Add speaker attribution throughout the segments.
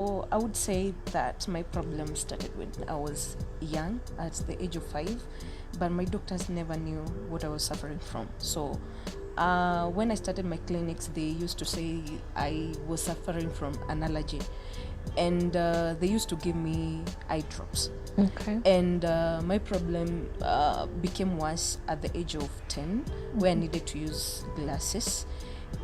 Speaker 1: So I would say that my problem started when I was young, at the age of 5, but my doctors never knew what I was suffering from. So when I started my clinics, they used to say I was suffering from an allergy, and they used to give me eye drops.
Speaker 2: Okay.
Speaker 1: And my problem became worse at the age of 10, where I needed to use glasses,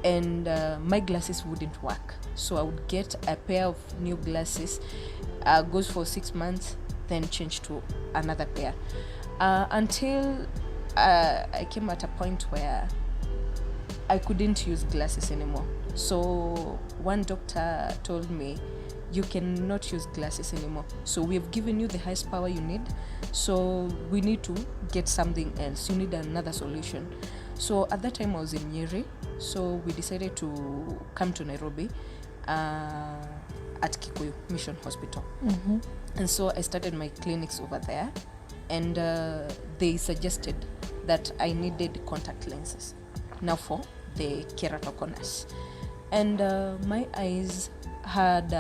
Speaker 1: and my glasses wouldn't work. So I would get a pair of new glasses, goes for 6 months, then change to another pair, until I came at a point where I couldn't use glasses anymore. So one doctor told me, you cannot use glasses anymore. So we have given you the highest power you need. So we need to get something else. You need another solution. So at that time I was in Nyeri. So we decided to come to Nairobi at Kikuyu Mission Hospital. And so I started my clinics over there. And they suggested that I needed contact lenses now for the keratoconus. And my eyes had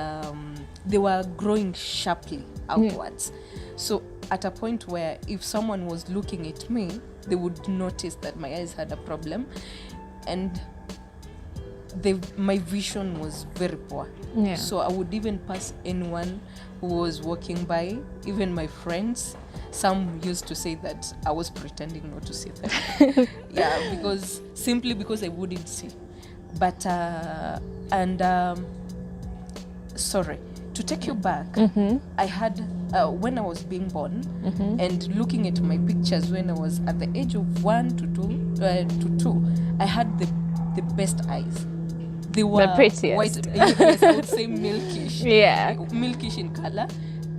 Speaker 1: they were growing sharply outwards. So at a point where if someone was looking at me, they would notice that my eyes had a problem, and my vision was very poor. So I would even pass anyone who was walking by, even my friends. Some used to say that I was pretending not to see them. Simply because I wouldn't see. But sorry, to take you back, I had when I was being born, and looking at my pictures when I was at the age of 1 to 2, I had the best eyes. They were
Speaker 2: the prettiest.
Speaker 1: White, yes, I would say milkish. Milkish in color.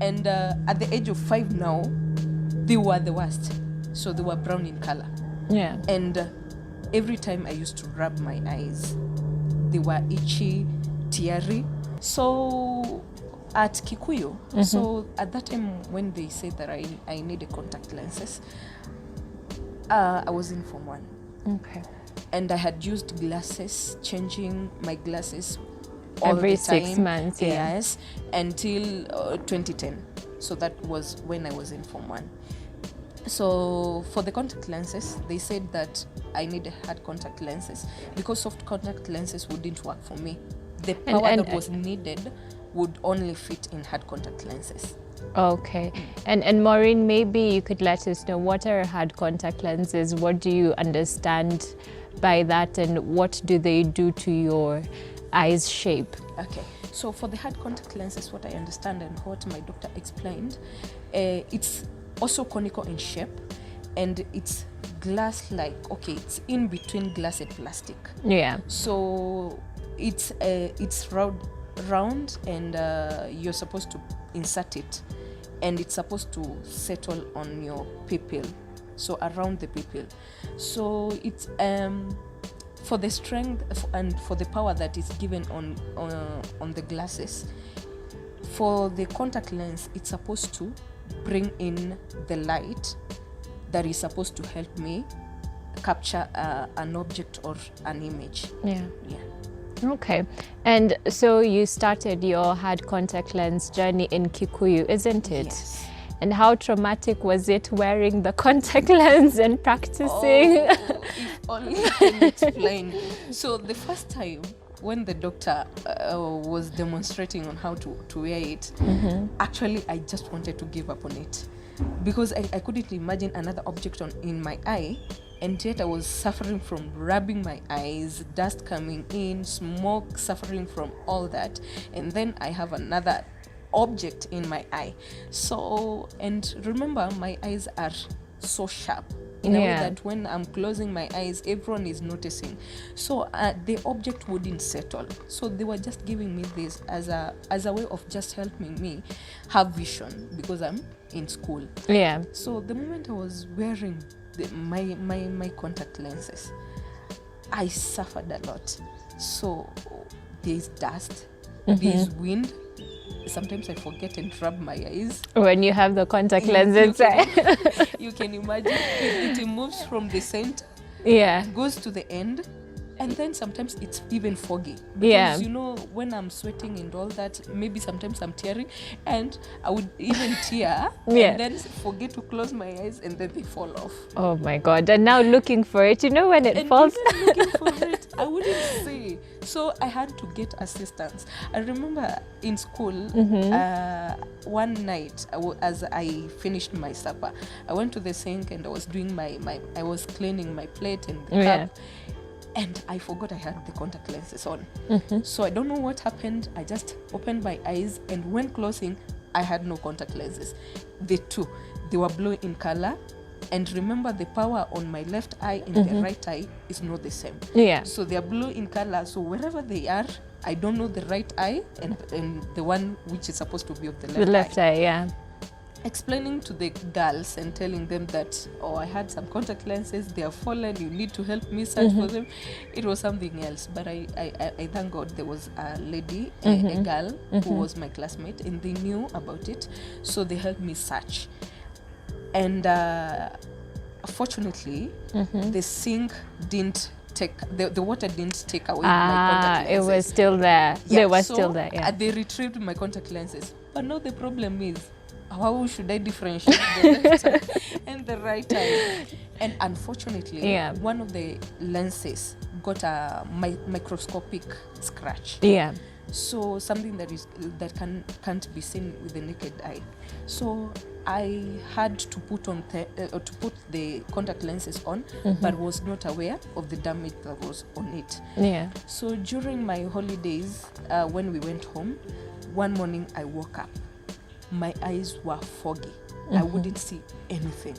Speaker 1: And at the age of 5 now, they were the worst. So they were brown in color. And every time I used to rub my eyes, they were itchy, teary. So at Kikuyu, so at that time when they said that I needed contact lenses, I was in Form 1.
Speaker 2: Okay.
Speaker 1: And I had used glasses, changing my glasses all
Speaker 2: every
Speaker 1: the time.
Speaker 2: 6 months.
Speaker 1: Yes, until 2010. So that was when I was in Form 1. So for the contact lenses, they said that I needed hard contact lenses because soft contact lenses wouldn't work for me. The power that was needed would only fit in hard contact lenses.
Speaker 2: Okay. And Maureen, maybe you could let us know, what are hard contact lenses? What do you understand by that, and what do they do to your eyes shape? Okay.
Speaker 1: So for the hard contact lenses, what I understand and what my doctor explained, it's also conical in shape, and it's glass-like. Okay, it's in between glass and plastic. So it's round, and you're supposed to insert it, and it's supposed to settle on your pupil, so around the pupil. So it's for the strength and for the power that is given on the glasses. For the contact lens, it's supposed to bring in the light that is supposed to help me capture an object or an image.
Speaker 2: Okay. And so you started your hard contact lens journey in Kikuyu, isn't it?
Speaker 1: Yes.
Speaker 2: And how traumatic was it wearing the contact lens and practicing?
Speaker 1: If only I can explain. So the first time when the doctor was demonstrating on how to wear it, actually I just wanted to give up on it, because I couldn't imagine another object in my eye, and yet I was suffering from rubbing my eyes, dust coming in, smoke, suffering from all that, and then I have another object in my eye. So, and remember, my eyes are so sharp in a way that when I'm closing my eyes, everyone is noticing. So the object wouldn't settle. So they were just giving me this as a way of just helping me have vision, because I'm in school. So the moment I was wearing my contact lenses, I suffered a lot. So there's dust, there's wind. Sometimes I forget and rub my eyes.
Speaker 2: When you have the contact lens inside.
Speaker 1: You can imagine it moves from the center, goes to the end, And then sometimes it's even foggy. Because,
Speaker 2: Yeah.
Speaker 1: you know, when I'm sweating and all that, maybe sometimes I'm tearing. And I would even tear
Speaker 2: Yeah.
Speaker 1: and then forget to close my eyes and then they fall off.
Speaker 2: Oh my God. And now looking for it, you know, when it
Speaker 1: And
Speaker 2: falls.
Speaker 1: even looking for it, I wouldn't see. So I had to get assistance. I remember in school, one night, as I finished my supper, I went to the sink and I was doing I was cleaning my plate and the cup.
Speaker 2: Yeah.
Speaker 1: And I forgot I had the contact lenses on. So I don't know what happened. I just opened my eyes, and when closing, I had no contact lenses. They were blue in color. And remember, the power on my left eye and the right eye is not the same.
Speaker 2: Yeah.
Speaker 1: So they are blue in color. So wherever they are, I don't know the right eye and the one which is supposed to be of the left eye.
Speaker 2: The left eye, yeah.
Speaker 1: Explaining to the girls and telling them that, I had some contact lenses, they have fallen, you need to help me search for them. It was something else. But I thank God there was a lady, a girl who was my classmate, and they knew about it. So they helped me search. And fortunately, the sink didn't the water didn't take away my contact lenses.
Speaker 2: It was still there.
Speaker 1: Yeah,
Speaker 2: They were
Speaker 1: so,
Speaker 2: still there, yeah.
Speaker 1: They retrieved my contact lenses. But now the problem is, how should I differentiate the left eye and the right eye? And unfortunately, one of the lenses got a microscopic scratch.
Speaker 2: Yeah.
Speaker 1: So something that can't be seen with the naked eye. So I had to put the contact lenses on, but was not aware of the damage that was on it.
Speaker 2: Yeah.
Speaker 1: So during my holidays, when we went home, one morning I woke up. My eyes were foggy. I wouldn't see anything.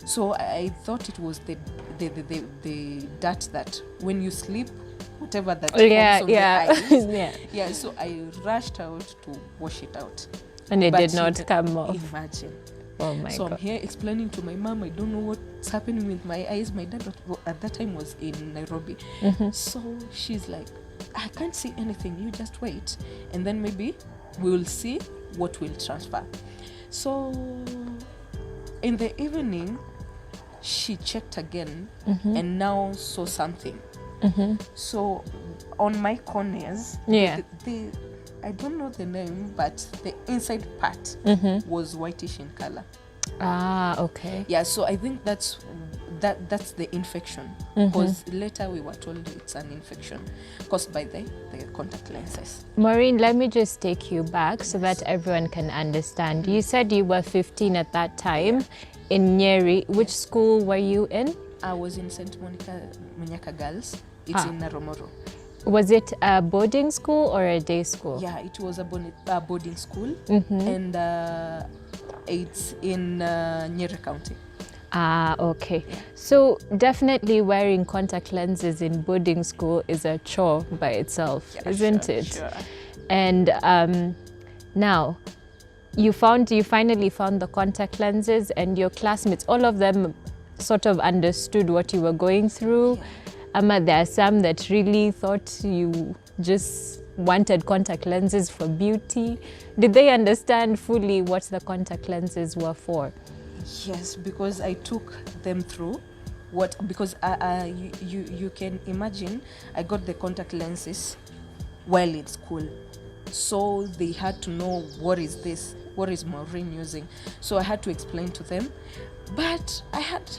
Speaker 1: So I thought it was the dirt that when you sleep, whatever that forms on the eyes. Yeah, so I rushed out to wash it out.
Speaker 2: And it did not come off.
Speaker 1: Imagine.
Speaker 2: Oh my
Speaker 1: So
Speaker 2: God.
Speaker 1: I'm here explaining to my mom, I don't know what's happening with my eyes. My dad at that time was in Nairobi. So she's like, I can't see anything. You just wait. And then maybe we'll see what will transfer. So in the evening, she checked again and now saw something. So on my corneas, I don't know the name, but the inside part was whitish in color.
Speaker 2: Okay.
Speaker 1: Yeah, so I think that's the infection, because later we were told it's an infection caused by the contact lenses.
Speaker 2: Maureen, let me just take you back so that everyone can understand. You said you were 15 at that time in Nyeri. Which school were you in?
Speaker 1: I was in St. Monica Munyaka Girls. It's in Naromoro.
Speaker 2: Was it a boarding school or a day school?
Speaker 1: Yeah, it was a boarding school, and it's in Nyeri County.
Speaker 2: Okay. So definitely wearing contact lenses in boarding school is a chore by itself, isn't it?
Speaker 1: Sure.
Speaker 2: And now you finally found the contact lenses, and your classmates, all of them sort of understood what you were going through. There are some that really thought you just wanted contact lenses for beauty. Did they understand fully what the contact lenses were for?
Speaker 1: Yes, because I took them through because you can imagine, I got the contact lenses while in school. So they had to know, what is this? What is Maureen using? So I had to explain to them. But I had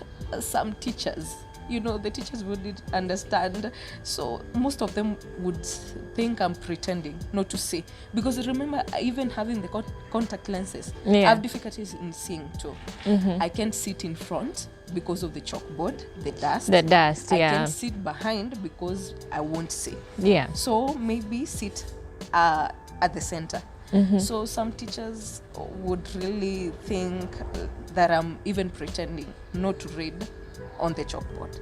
Speaker 1: some teachers, the teachers wouldn't understand. So most of them would think I'm pretending not to see. Because remember, even having the contact lenses, I have difficulties in seeing too. I can't sit in front because of the chalkboard, the dust. I can sit behind because I won't see.
Speaker 2: Yeah.
Speaker 1: So maybe sit at the center. So some teachers would really think that I'm even pretending not to read on the chalkboard.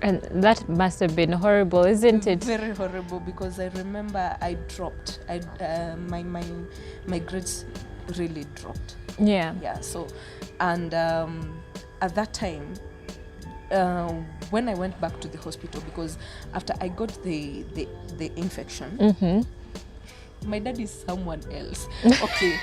Speaker 2: And that must have been horrible, isn't it?
Speaker 1: Very horrible, because I remember I dropped. My grades really dropped.
Speaker 2: Yeah.
Speaker 1: Yeah. So, and at that time, when I went back to the hospital, because after I got the infection, my dad is someone else. Okay,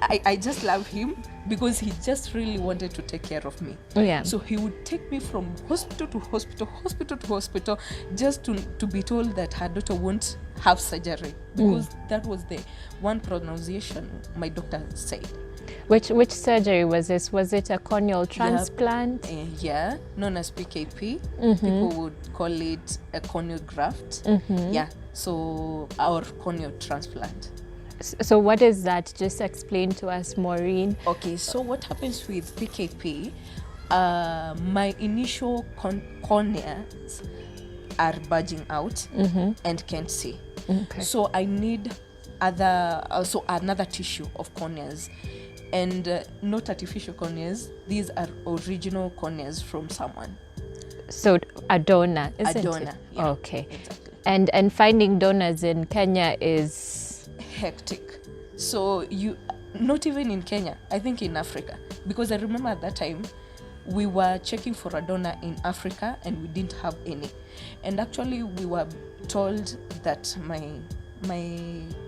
Speaker 1: I just love him, because he just really wanted to take care of me.
Speaker 2: Yeah.
Speaker 1: So he would take me from hospital to hospital, hospital to hospital, just to be told that her daughter won't have surgery, because that was the one pronunciation my doctor said.
Speaker 2: Which surgery was this? Was it a corneal transplant?
Speaker 1: Yeah, known as PKP. People would call it a corneal graft. Yeah, so our corneal transplant.
Speaker 2: So what is that? Just explain to us, Maureen.
Speaker 1: Okay, so what happens with PKP? My initial corneas are bulging out and can't see.
Speaker 2: Okay.
Speaker 1: So I need another tissue of corneas, and not artificial corneas. These are original corneas from someone.
Speaker 2: So a donor, isn't
Speaker 1: A donor,
Speaker 2: it?
Speaker 1: yeah,
Speaker 2: Okay.
Speaker 1: exactly.
Speaker 2: And finding donors in Kenya is
Speaker 1: Hectic. So you, not even in Kenya, I think in Africa, because I remember at that time we were checking for a donor in Africa and we didn't have any. And actually we were told that my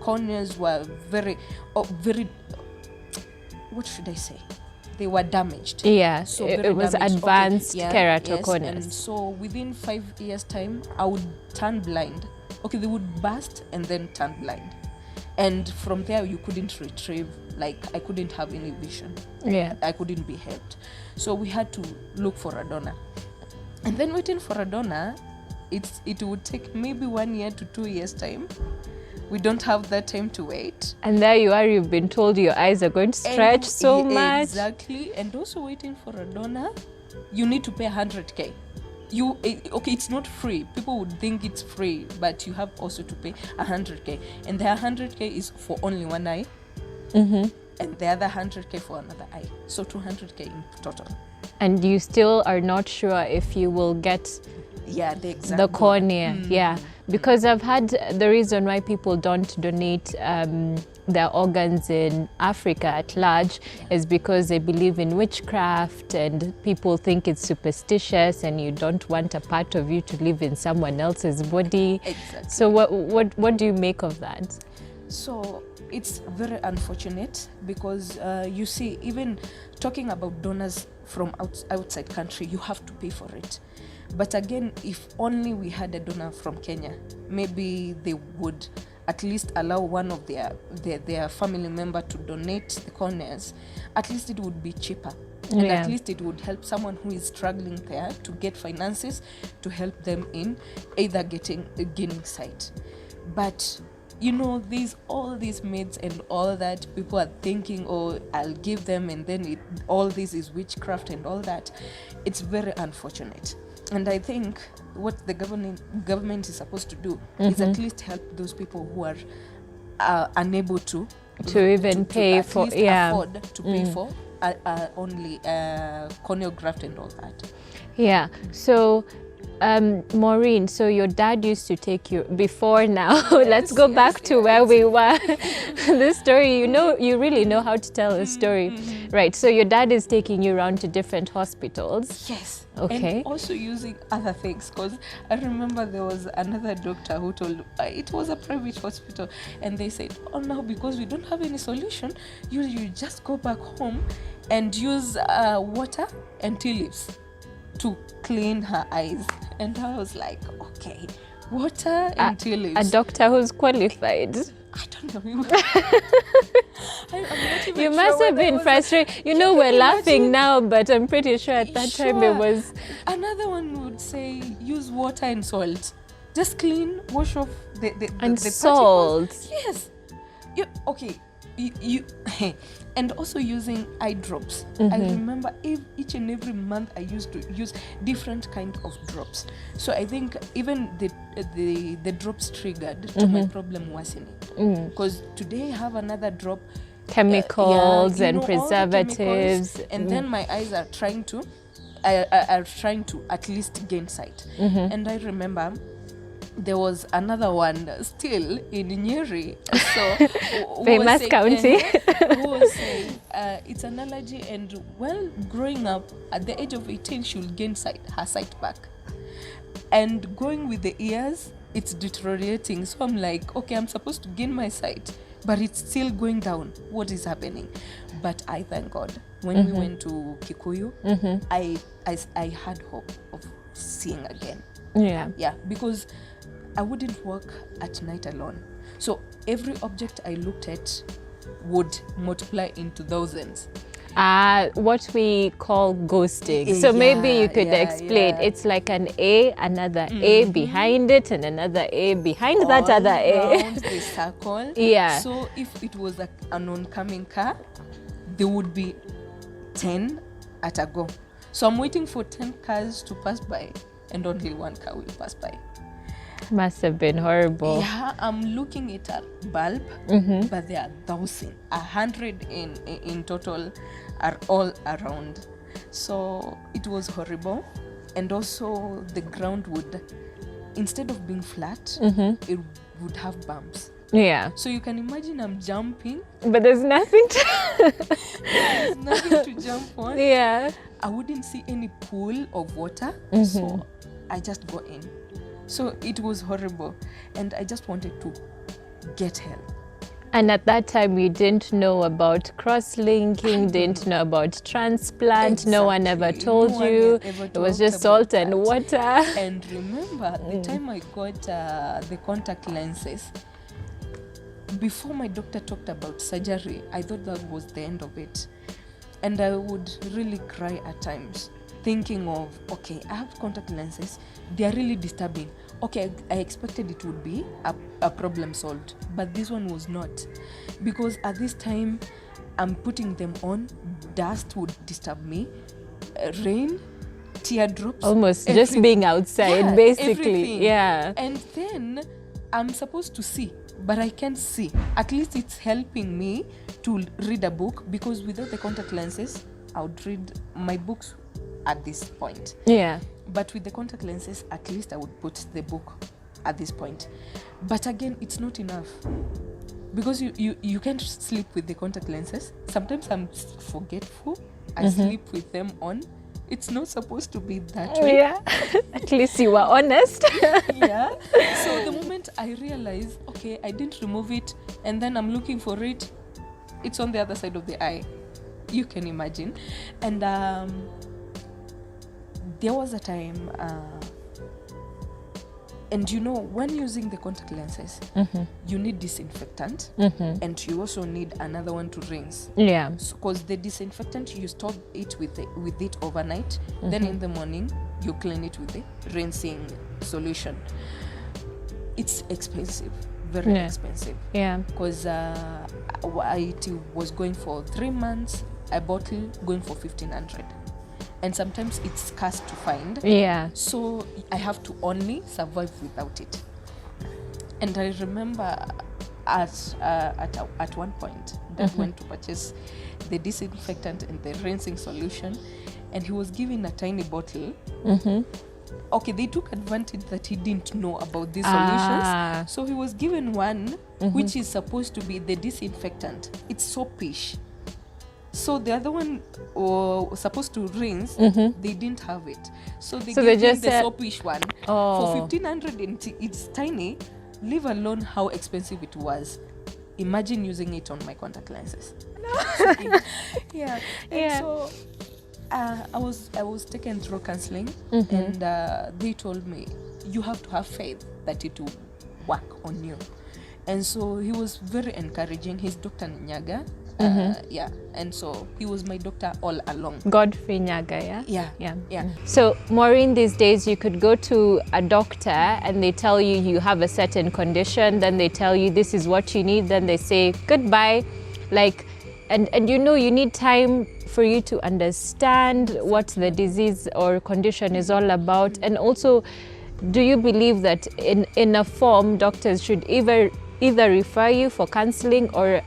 Speaker 1: corneas were very, what should I say? They were damaged.
Speaker 2: Yeah,
Speaker 1: So
Speaker 2: it
Speaker 1: very
Speaker 2: was
Speaker 1: damaged.
Speaker 2: advanced
Speaker 1: Okay, yeah,
Speaker 2: keratoconus.
Speaker 1: yes, and so within 5 years' time, I would turn blind. Okay, they would burst and then turn blind. And from there, you couldn't retrieve, like I couldn't have any vision.
Speaker 2: Yeah.
Speaker 1: I couldn't be helped. So we had to look for a donor. And then waiting for a donor, it would take maybe 1 year to 2 years' time. We don't have that time to wait.
Speaker 2: And there you are, you've been told your eyes are going to stretch so much.
Speaker 1: Exactly. And also waiting for a donor, you need to pay 100K. Okay, it's not free. People would think it's free, but you have also to pay 100K. And the 100K is for only one eye. And the other 100K for another eye. So 200K in total.
Speaker 2: And you still are not sure if you will get the cornea. Yeah, because I've had the reason why people don't donate their organs in Africa at large is because they believe in witchcraft and people think it's superstitious and you don't want a part of you to live in someone else's body.
Speaker 1: Exactly.
Speaker 2: So what do you make of that?
Speaker 1: So it's very unfortunate because you see, even talking about donors from outside country, you have to pay for it. But again, if only we had a donor from Kenya, maybe they would at least allow one of their family member to donate the corneas. At least it would be cheaper. And at least it would help someone who is struggling there to get finances to help them in either gaining sight. But you know, there's all these myths and all that. People are thinking, oh, I'll give them, and then all this is witchcraft and all that. It's very unfortunate. And I think what the government is supposed to do is at least help those people who are unable to
Speaker 2: even pay for,
Speaker 1: afford to pay for only corneal graft and all that.
Speaker 2: Yeah. So Maureen, so your dad used to take you before now. Let's go back to where we were. This story, you really know how to tell a story. Right, so your dad is taking you around to different hospitals.
Speaker 1: Yes.
Speaker 2: Okay.
Speaker 1: And also using other things, because I remember there was another doctor who told, it was a private hospital, and they said, oh, now because we don't have any solution, you just go back home and use water and tea leaves to clean her eyes. And I was like, okay, water and tea leaves.
Speaker 2: A doctor who's qualified.
Speaker 1: I don't know. I'm not even
Speaker 2: You
Speaker 1: sure
Speaker 2: must have been frustrated. We're laughing now, but I'm pretty sure at that time it was...
Speaker 1: Another one would say, use water and salt. Just clean, wash off the
Speaker 2: salt.
Speaker 1: Particles. Yes. Okay. And also using eye drops. I remember each and every month I used to use different kind of drops. So I think even the drops triggered to my problem worsening. Because today I have another drop.
Speaker 2: Chemicals and
Speaker 1: all the
Speaker 2: preservatives.
Speaker 1: chemicals, and then my eyes are trying to at least gain sight. And I remember there was another one still in Nyeri, so
Speaker 2: famous county.
Speaker 1: Who was saying it's an allergy, and growing up at the age of 18 she'll gain her sight back, and going with the ears it's deteriorating. So I'm like, okay, I'm supposed to gain my sight but it's still going down. What is happening? But I thank God. When we went to Kikuyu, I had hope of seeing again. Yeah, because I wouldn't walk at night alone. So every object I looked at would multiply into thousands.
Speaker 2: What we call ghosting. So maybe you could explain. It's like an A, another A behind it, and another A behind that other A.
Speaker 1: Around the circle.
Speaker 2: Yeah.
Speaker 1: So if it was an oncoming car, there would be 10 at a go. So I'm waiting for 10 cars to pass by, and only one car will pass by.
Speaker 2: Must have been horrible.
Speaker 1: Yeah, I'm looking at a bulb, but there are 1,000, 100 in total are all around. So it was horrible. And also the ground would, instead of being flat, it would have bumps.
Speaker 2: Yeah.
Speaker 1: So you can imagine I'm jumping.
Speaker 2: But there's nothing
Speaker 1: There's nothing to jump on.
Speaker 2: Yeah.
Speaker 1: I wouldn't see any pool of water. So I just go in. So it was horrible. And I just wanted to get help.
Speaker 2: And at that time, you didn't know about cross-linking, didn't know about transplant. No one ever told you. It was just salt and water.
Speaker 1: And remember, the time I got the contact lenses, before my doctor talked about surgery, I thought that was the end of it. And I would really cry at times, thinking of, okay, I have contact lenses. They are really disturbing. Okay, I expected it would be a problem solved, but this one was not. Because at this time, I'm putting them on, dust would disturb me, rain, teardrops.
Speaker 2: Almost just being outside, basically.
Speaker 1: Everything.
Speaker 2: Yeah.
Speaker 1: And then I'm supposed to see, but I can't see. At least it's helping me to read a book, because without the contact lenses, I would read my books at this point.
Speaker 2: Yeah.
Speaker 1: But with the contact lenses, at least I would put the book at this point. But again, it's not enough, because you can't sleep with the contact lenses. Sometimes I'm forgetful. I sleep with them on. It's not supposed to be that way.
Speaker 2: Yeah. At least you were honest.
Speaker 1: Yeah. So the moment I realize, okay, I didn't remove it, and then I'm looking for it, it's on the other side of the eye. You can imagine. And there was a time, and you know, when using the contact lenses, you need disinfectant, and you also need another one to rinse.
Speaker 2: Yeah.
Speaker 1: Because the disinfectant, you store it with it overnight, then in the morning you clean it with the rinsing solution. It's expensive, very expensive.
Speaker 2: Yeah.
Speaker 1: Because it was going for 3 months, a bottle going for 1,500. And sometimes it's scarce to find.
Speaker 2: Yeah.
Speaker 1: So I have to only survive without it. And I remember at one point, Dad went to purchase the disinfectant and the rinsing solution, and he was given a tiny bottle. Okay, they took advantage that he didn't know about these solutions. So he was given one which is supposed to be the disinfectant. It's soapish. So the other one was supposed to rinse, they didn't have it. So they gave him the soapish one for 1,500, and it's tiny, leave alone how expensive it was. Imagine using it on my contact lenses. Yeah. And so I was taken through counseling, and they told me, you have to have faith that it will work on you. And so he was very encouraging. He's Dr. Nyaga. And so he was my doctor all along.
Speaker 2: Godfrey Nyaga,
Speaker 1: Yeah.
Speaker 2: So Maureen, these days you could go to a doctor and they tell you you have a certain condition, then they tell you this is what you need, then they say goodbye. Like, and you know, you need time for you to understand what the disease or condition is all about. And also, do you believe that in a form doctors should either refer you for counseling or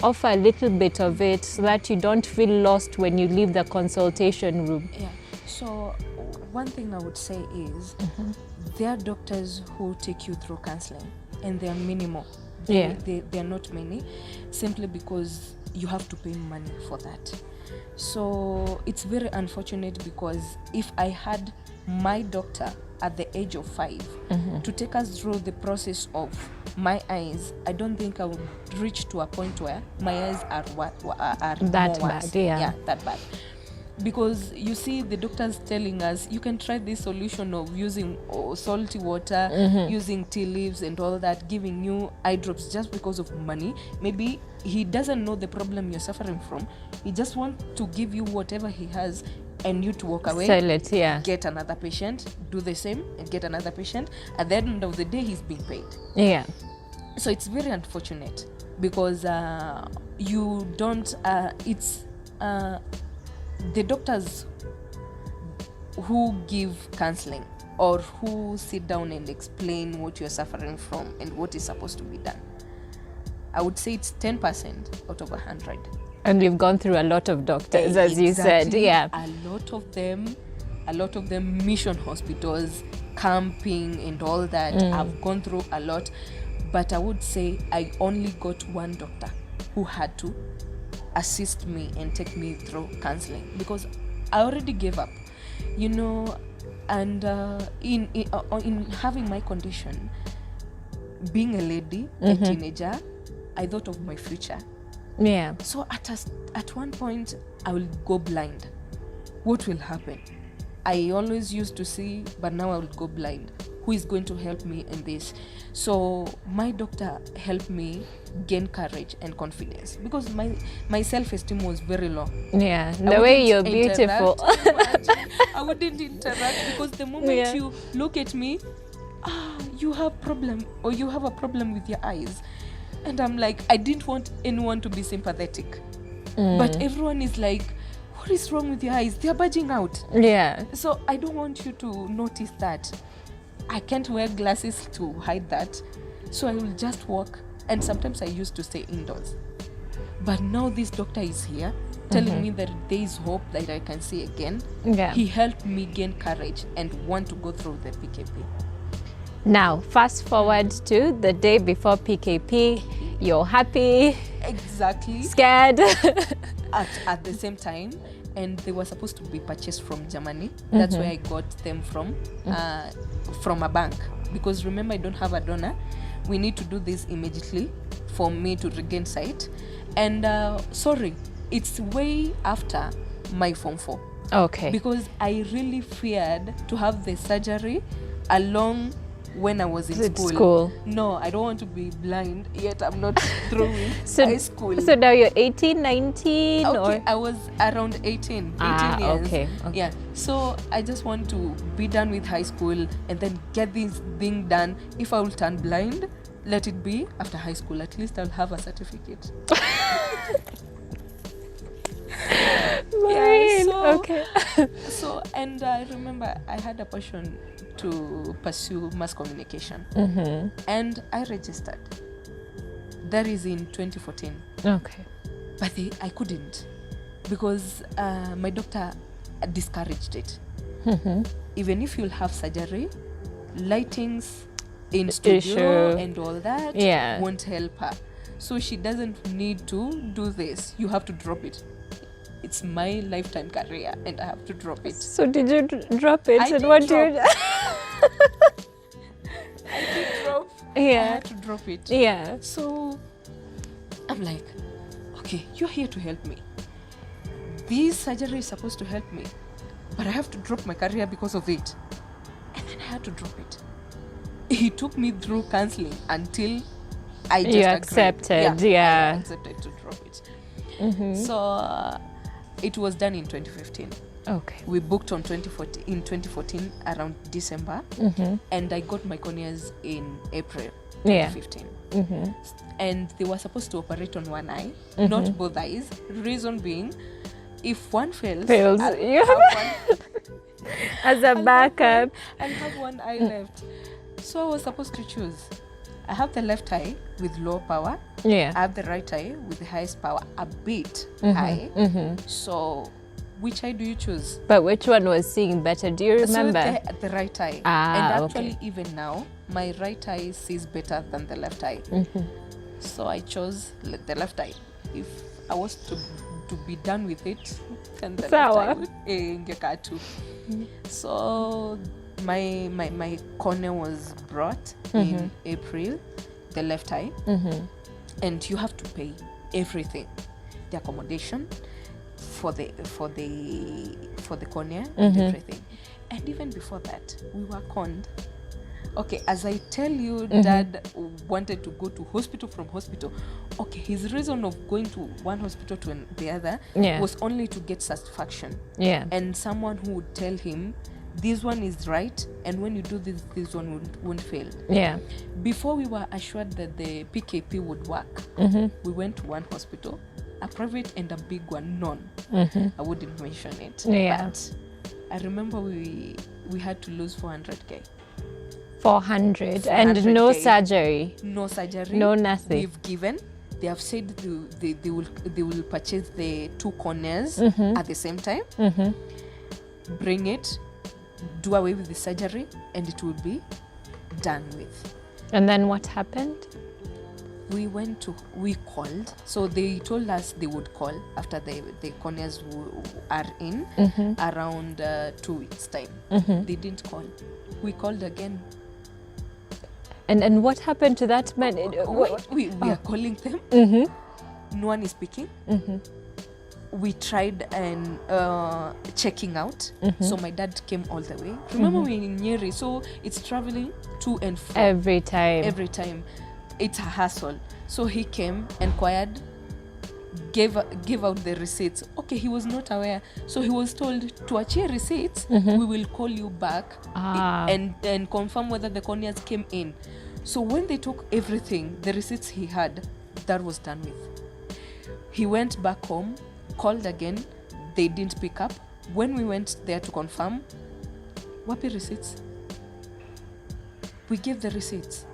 Speaker 2: offer a little bit of it, so that you don't feel lost when you leave the consultation room?
Speaker 1: Yeah. So one thing I would say is there are doctors who take you through counseling, and they are minimal. They are not many, simply because you have to pay money for that. So it's very unfortunate, because if I had my doctor at the age of 5 to take us through the process of my eyes, I don't think I would reach to a point where my eyes are
Speaker 2: That
Speaker 1: more
Speaker 2: bad,
Speaker 1: worse.
Speaker 2: yeah.
Speaker 1: That bad. Because you see the doctors telling us you can try this solution of using salty water, using tea leaves and all that, giving you eye drops just because of money. Maybe he doesn't know the problem you're suffering from. He just wants to give you whatever he has and you to walk away,
Speaker 2: Sell it, yeah.
Speaker 1: get another patient, do the same and get another patient. At the end of the day, he's being paid.
Speaker 2: Yeah.
Speaker 1: So it's very unfortunate because you don't, the doctors who give counseling or who sit down and explain what you're suffering from and what is supposed to be done, I would say it's 10% out of 100.
Speaker 2: And we've gone through a lot of doctors, as you said. Yeah.
Speaker 1: A lot of them, mission hospitals, camping and all that. I've gone through a lot. But I would say I only got one doctor who had to assist me and take me through counseling because I already gave up, you know. And in having my condition, being a lady, a teenager, I thought of my future.
Speaker 2: Yeah.
Speaker 1: So at one point I will go blind. What will happen? I always used to see, but now I will go blind. Who is going to help me in this? So my doctor helped me gain courage and confidence because my self-esteem was very low.
Speaker 2: Yeah, the way you're
Speaker 1: interact,
Speaker 2: beautiful.
Speaker 1: I wouldn't interact because the moment you look at me, you have problem or you have a problem with your eyes. And I'm like, I didn't want anyone to be sympathetic. But everyone is like, what is wrong with your eyes? They're budging out.
Speaker 2: Yeah.
Speaker 1: So I don't want you to notice that. I can't wear glasses to hide that. So I will just walk. And sometimes I used to stay indoors. But now this doctor is here telling me that there is hope that I can see again.
Speaker 2: Yeah.
Speaker 1: He helped me gain courage and want to go through the PKP.
Speaker 2: Now, fast forward to the day before PKP. You're happy.
Speaker 1: Exactly.
Speaker 2: Scared.
Speaker 1: At the same time. And they were supposed to be purchased from Germany. That's where I got them from a bank. Because remember, I don't have a donor. We need to do this immediately for me to regain sight. And sorry, it's way after my Form 4.
Speaker 2: Okay.
Speaker 1: Because I really feared to have the surgery along when I was in school. No, I don't want to be blind, yet I'm not through with high school.
Speaker 2: So now you're 18, 19?
Speaker 1: Okay,
Speaker 2: or?
Speaker 1: I was around 18 years.
Speaker 2: Okay.
Speaker 1: Yeah, so I just want to be done with high school and then get this thing done. If I will turn blind, let it be after high school. At least I'll have a certificate.
Speaker 2: Maureen,
Speaker 1: okay. So, and I remember I had a passion to pursue mass communication. And I registered. That is in 2014.
Speaker 2: Okay.
Speaker 1: But I couldn't because my doctor discouraged it. Even if you'll have surgery, lightings in studio and all that won't help her. So she doesn't need to do this. You have to drop it. It's my lifetime career and I have to drop it.
Speaker 2: So did you drop it?
Speaker 1: I
Speaker 2: did
Speaker 1: did drop. I had to drop it.
Speaker 2: Yeah.
Speaker 1: So I'm like, okay, you're here to help me. This surgery is supposed to help me, but I have to drop my career because of it. And then I had to drop it. He took me through counseling until I just
Speaker 2: accepted.
Speaker 1: I accepted to drop it. So it was done in 2015.
Speaker 2: Okay.
Speaker 1: We booked in 2014 around December, and I got my corneas in April 2015. And they were supposed to operate on one eye, not both eyes. Reason being, if one fails, I'll have one
Speaker 2: as a backup.
Speaker 1: I'll have one eye left. So I was supposed to choose. I have the left eye with low power.
Speaker 2: Yeah.
Speaker 1: I have the right eye with the highest power, a bit high. So which eye do you choose?
Speaker 2: But which one was seeing better? Do you remember?
Speaker 1: So the right eye. And actually, even now, my right eye sees better than the left eye. So I chose the left eye. If I was to be done with it, then the left eye would ingeka too. So my cornea was brought in April. the left eye, and you have to pay everything, the accommodation for the cornea and everything. And even before that, we were conned. Okay, as I tell you, Dad wanted to go to hospital from hospital. Okay, his reason of going to one hospital to the other was only to get satisfaction.
Speaker 2: Yeah.
Speaker 1: And someone who would tell him, this one is right, and when you do this, this one won't fail.
Speaker 2: Yeah.
Speaker 1: Before we were assured that the PKP would work, we went to one hospital, a private and a big one, none. I wouldn't mention it.
Speaker 2: Yeah.
Speaker 1: But I remember we had to lose 400K.
Speaker 2: 400 and no surgery.
Speaker 1: No surgery.
Speaker 2: No nothing.
Speaker 1: We've given. They have said they will purchase the 2 corneas at the same time. Bring it, do away with the surgery, and it will be done with.
Speaker 2: And then what happened?
Speaker 1: We called. So they told us they would call after the corneas are in around 2 weeks time. They didn't call. We called again.
Speaker 2: And what happened to that man?
Speaker 1: We are calling them. No one is speaking. We tried and checking out. So my dad came all the way. Remember, we're in Nyeri, so it's traveling to and from.
Speaker 2: Every time.
Speaker 1: It's a hassle. So he came, inquired, gave out the receipts. Okay, he was not aware. So he was told to achieve receipts, we will call you back and confirm whether the corneas came in. So when they took everything, the receipts he had, that was done with. He went back home, called again, they didn't pick up. When we went there to confirm, wapi receipts? We gave the receipts.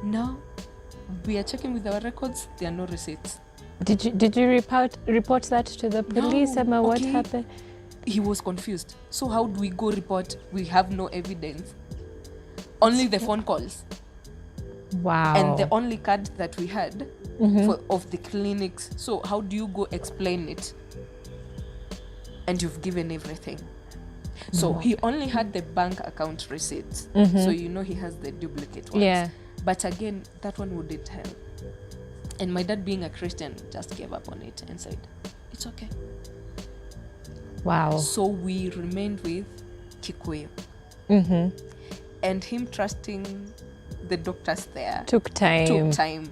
Speaker 1: Now we are checking with our records, there are no receipts.
Speaker 2: Did you report that to the police?
Speaker 1: No.
Speaker 2: What happened?
Speaker 1: He was confused. So how do we go report? We have no evidence. Only the phone calls.
Speaker 2: Wow.
Speaker 1: And the only card that we had of the clinics. So how do you go explain it? And you've given everything. So he only had the bank account receipts. So he has the duplicate ones.
Speaker 2: Yeah.
Speaker 1: But again, that one wouldn't help. And my dad, being a Christian, just gave up on it and said, it's okay.
Speaker 2: Wow.
Speaker 1: So we remained with Kikuyu. And him trusting the doctors there
Speaker 2: took time.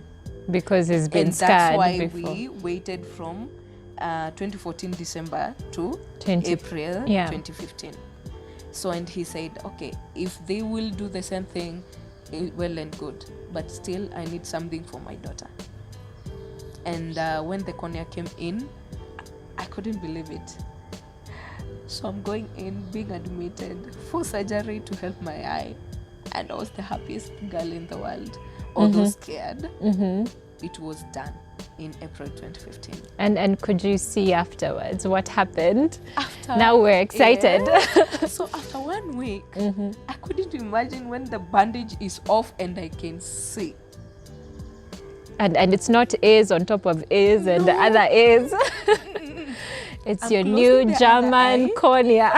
Speaker 2: Because he's been
Speaker 1: and
Speaker 2: scared
Speaker 1: that's why
Speaker 2: before.
Speaker 1: we waited from 2014 December to April 2015. So, and he said, okay, if they will do the same thing, well and good, but still I need something for my daughter. And when the cornea came in, I couldn't believe it. So I'm going in, being admitted for surgery to help my eye, and I was the happiest girl in the world, although scared. It was done in April 2015.
Speaker 2: And could you see afterwards what happened?
Speaker 1: After,
Speaker 2: now we're excited.
Speaker 1: So after 1 week, I couldn't imagine when the bandage is off and I can see.
Speaker 2: And it's not A's on top of A's and the other A's. It's your new German cornea.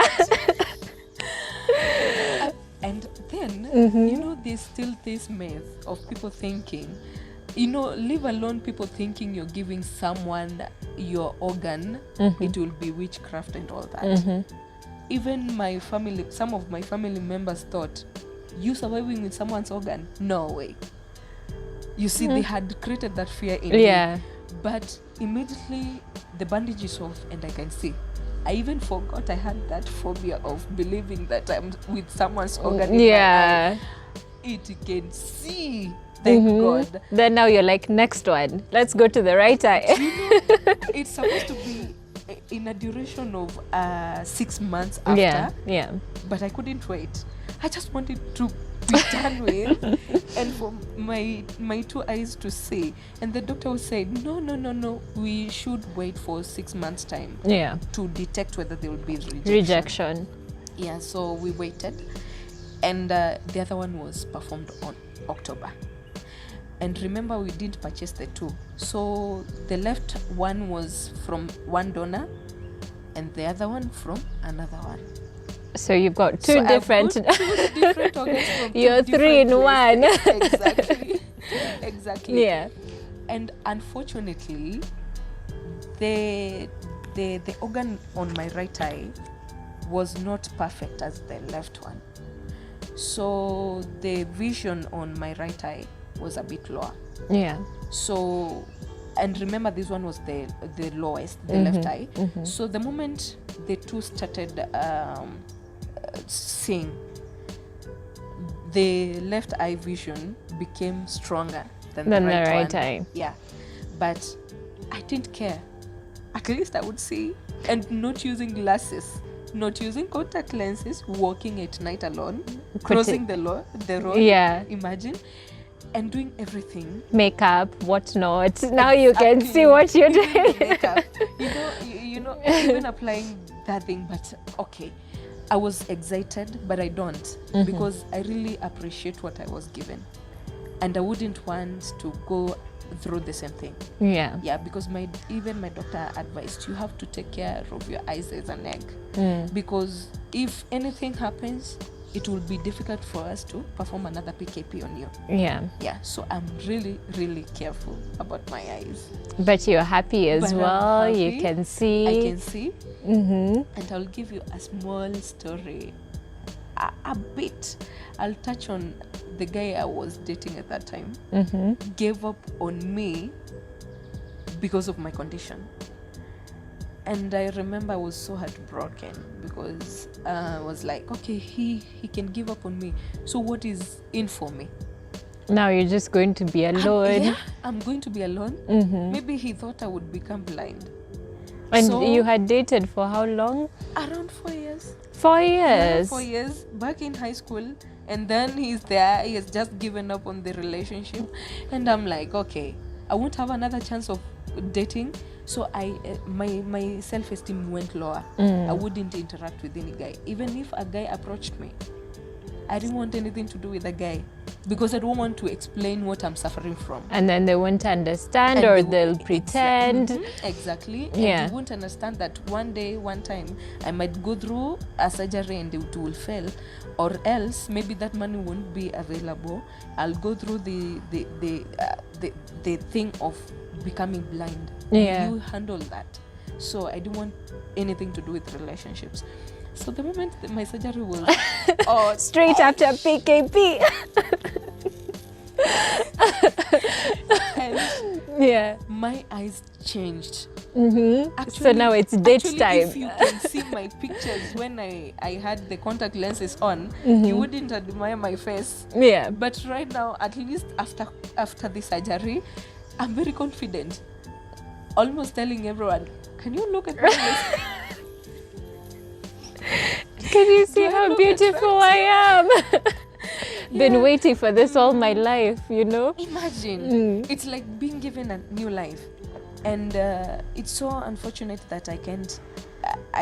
Speaker 1: And then, there's still this myth of people thinking, leave alone people thinking you're giving someone your organ, it will be witchcraft and all that. Even some of my family members thought, you surviving with someone's organ? No way. You see, they had created that fear in me. But immediately the bandage is off and I can see. I even forgot I had that phobia of believing that I'm with someone's organ in my eye. It can see. Thank God.
Speaker 2: Then now you're like, next one. Let's go to the right eye.
Speaker 1: It's supposed to be in a duration of 6 months after.
Speaker 2: Yeah.
Speaker 1: But I couldn't wait. I just wanted to be done with and for my 2 eyes to see. And the doctor was saying, no, we should wait for 6 months time to detect whether there will be rejection. Yeah, so we waited. And the other one was performed on October. And remember, we didn't purchase the 2. So the left one was from one donor and the other one from another one.
Speaker 2: So you've got two different
Speaker 1: organs from
Speaker 2: you're 3 in 1.
Speaker 1: Exactly. Exactly.
Speaker 2: Yeah.
Speaker 1: And unfortunately, the organ on my right eye was not perfect as the left one. So the vision on my right eye was a bit lower.
Speaker 2: Yeah.
Speaker 1: So, and remember, this one was the lowest, the left eye. So the moment the two started seeing, the left eye vision became stronger than the right one.
Speaker 2: eye.
Speaker 1: Yeah, but I didn't care. At least I would see, and not using glasses, not using contact lenses, walking at night alone, crossing the road.
Speaker 2: Yeah.
Speaker 1: Imagine. And doing everything,
Speaker 2: Makeup, whatnot. Now you can see what you're
Speaker 1: even
Speaker 2: doing.
Speaker 1: the makeup, you know, even applying that thing. But okay, I was excited, but I don't, because I really appreciate what I was given, and I wouldn't want to go through the same thing.
Speaker 2: Yeah.
Speaker 1: Because even my doctor advised, you have to take care of your eyes as an egg, because if anything happens, it will be difficult for us to perform another PKP on you.
Speaker 2: Yeah.
Speaker 1: So I'm really, really careful about my eyes.
Speaker 2: But you're happy as
Speaker 1: But
Speaker 2: well.
Speaker 1: I'm happy.
Speaker 2: You can see.
Speaker 1: I can see.
Speaker 2: Mm-hmm.
Speaker 1: And I'll give you a small story, a bit. I'll touch on the guy I was dating at that time. Gave up on me because of my condition. And I remember I was so heartbroken, because I was like, okay, he can give up on me. So what is in for me?
Speaker 2: Now you're just going to be alone.
Speaker 1: I'm going to be alone. Maybe he thought I would become blind.
Speaker 2: And
Speaker 1: So,
Speaker 2: you had dated for how long?
Speaker 1: around 4 years.
Speaker 2: 4 years.
Speaker 1: 4 years, back in high school. And then he's there. He has just given up on the relationship. And I'm like, okay, I won't have another chance of dating. So my self-esteem went lower. I wouldn't interact with any guy. Even if a guy approached me, I didn't want anything to do with the guy, because I don't want to explain what I'm suffering from.
Speaker 2: And then they won't understand,
Speaker 1: And
Speaker 2: or
Speaker 1: they
Speaker 2: they'll pretend.
Speaker 1: Exactly.
Speaker 2: Yeah.
Speaker 1: And you won't understand that one day, one time, I might go through a surgery and it will fail, or else maybe that money won't be available. I'll go through the thing of becoming blind.
Speaker 2: Yeah.
Speaker 1: You handle that. So I didn't want anything to do with relationships. So the moment that my surgery was
Speaker 2: Straight after PKP.
Speaker 1: and
Speaker 2: Yeah.
Speaker 1: my eyes changed.
Speaker 2: So now it's date
Speaker 1: actually,
Speaker 2: time.
Speaker 1: If you can see my pictures when I had the contact lenses on, you wouldn't admire my face.
Speaker 2: Yeah.
Speaker 1: But right now, at least after the surgery, I'm very confident. Almost telling everyone, can you look at my face?
Speaker 2: Can you see
Speaker 1: Do I
Speaker 2: how
Speaker 1: look
Speaker 2: beautiful I am? Been waiting for this all my life, you know?
Speaker 1: Imagine. It's like being given a new life. And it's so unfortunate that I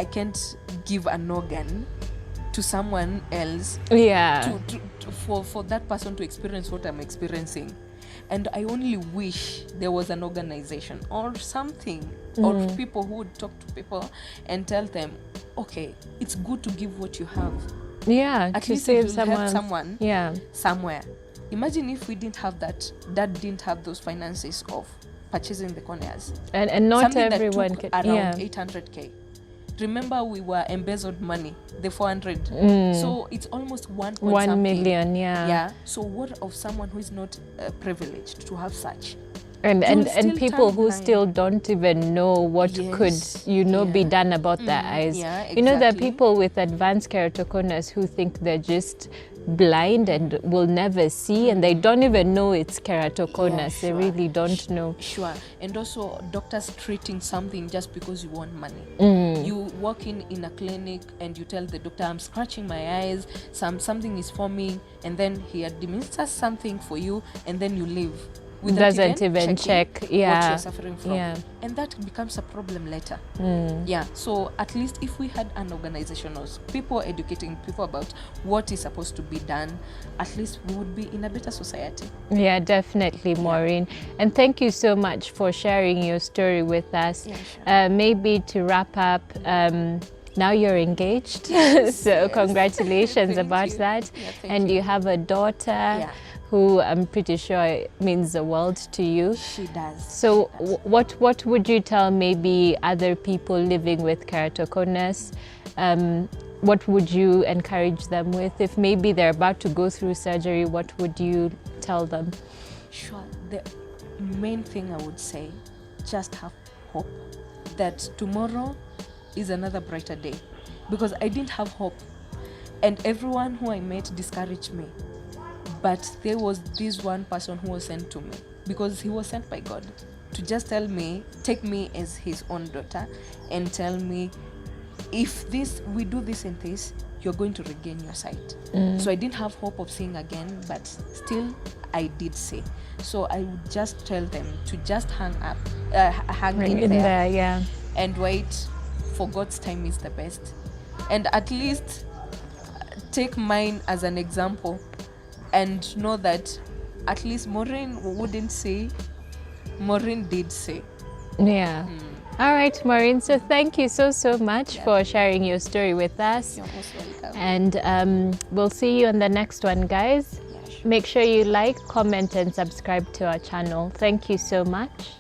Speaker 1: can't give an organ to someone else,
Speaker 2: Yeah.
Speaker 1: for that person to experience what I'm experiencing. And I only wish there was an organization or something, or people who would talk to people and tell them, okay, it's good to give what you have.
Speaker 2: Yeah,
Speaker 1: At
Speaker 2: to
Speaker 1: least
Speaker 2: save
Speaker 1: it will help someone
Speaker 2: Yeah.
Speaker 1: somewhere. Imagine if we didn't have that didn't have those finances of purchasing the corneas.
Speaker 2: And not
Speaker 1: Something
Speaker 2: everyone
Speaker 1: that took
Speaker 2: can.
Speaker 1: around
Speaker 2: Yeah.
Speaker 1: 800K. Remember, we were embezzled money, the 400. So it's almost 1 point
Speaker 2: 1
Speaker 1: something.
Speaker 2: million, yeah.
Speaker 1: Yeah. So what of someone who is not privileged to have such?
Speaker 2: And
Speaker 1: You'll still
Speaker 2: people
Speaker 1: turn
Speaker 2: who
Speaker 1: blind.
Speaker 2: still don't even know what
Speaker 1: Yes,
Speaker 2: could, be
Speaker 1: yeah.
Speaker 2: done about their eyes.
Speaker 1: Yeah,
Speaker 2: You know, there are
Speaker 1: exactly.
Speaker 2: people with advanced keratoconus who think they're just blind and will never see, and they don't even know it's keratoconus. They
Speaker 1: sure.
Speaker 2: really don't know.
Speaker 1: Sure. And also doctors treating something just because you want money. You walk in a clinic and you tell the doctor, I'm scratching my eyes, something is forming, and then he administers something for you, and then you leave.
Speaker 2: Doesn't even check,
Speaker 1: what
Speaker 2: yeah.
Speaker 1: you're suffering from.
Speaker 2: Yeah.
Speaker 1: And that becomes a problem later. Yeah. So at least if we had an organization or people educating people about what is supposed to be done, at least we would be in a better society.
Speaker 2: Yeah, definitely, Maureen. And thank you so much for sharing your story with us.
Speaker 1: Yeah, sure.
Speaker 2: Maybe to wrap up, now you're engaged. So
Speaker 1: yes.
Speaker 2: congratulations
Speaker 1: Thank
Speaker 2: about
Speaker 1: you.
Speaker 2: that.
Speaker 1: Yeah, thank
Speaker 2: And
Speaker 1: you.
Speaker 2: you have a daughter
Speaker 1: Yeah.
Speaker 2: who I'm pretty sure means the world to you.
Speaker 1: She does.
Speaker 2: So what would you tell maybe other people living with keratoconus? What would you encourage them with? If maybe they're about to go through surgery, what would you tell them?
Speaker 1: Sure. The main thing I would say, just have hope that tomorrow is another brighter day. Because I didn't have hope. And everyone who I met discouraged me. But there was this one person who was sent to me, because he was sent by God to just tell me, take me as his own daughter and tell me, if we do this and this, you're going to regain your sight. So I didn't have hope of seeing again, but still I did see. So I would just tell them to just hang in there,
Speaker 2: yeah,
Speaker 1: and wait, for God's time is the best. And at least take mine as an example and know that at least Maureen wouldn't say, Maureen did say.
Speaker 2: Yeah. All right, Maureen. So thank you so much for sharing your story with us.
Speaker 1: You're most welcome.
Speaker 2: And we'll see you on the next one, guys.
Speaker 1: Yeah, sure.
Speaker 2: Make sure you like, comment, and subscribe to our channel. Thank you so much.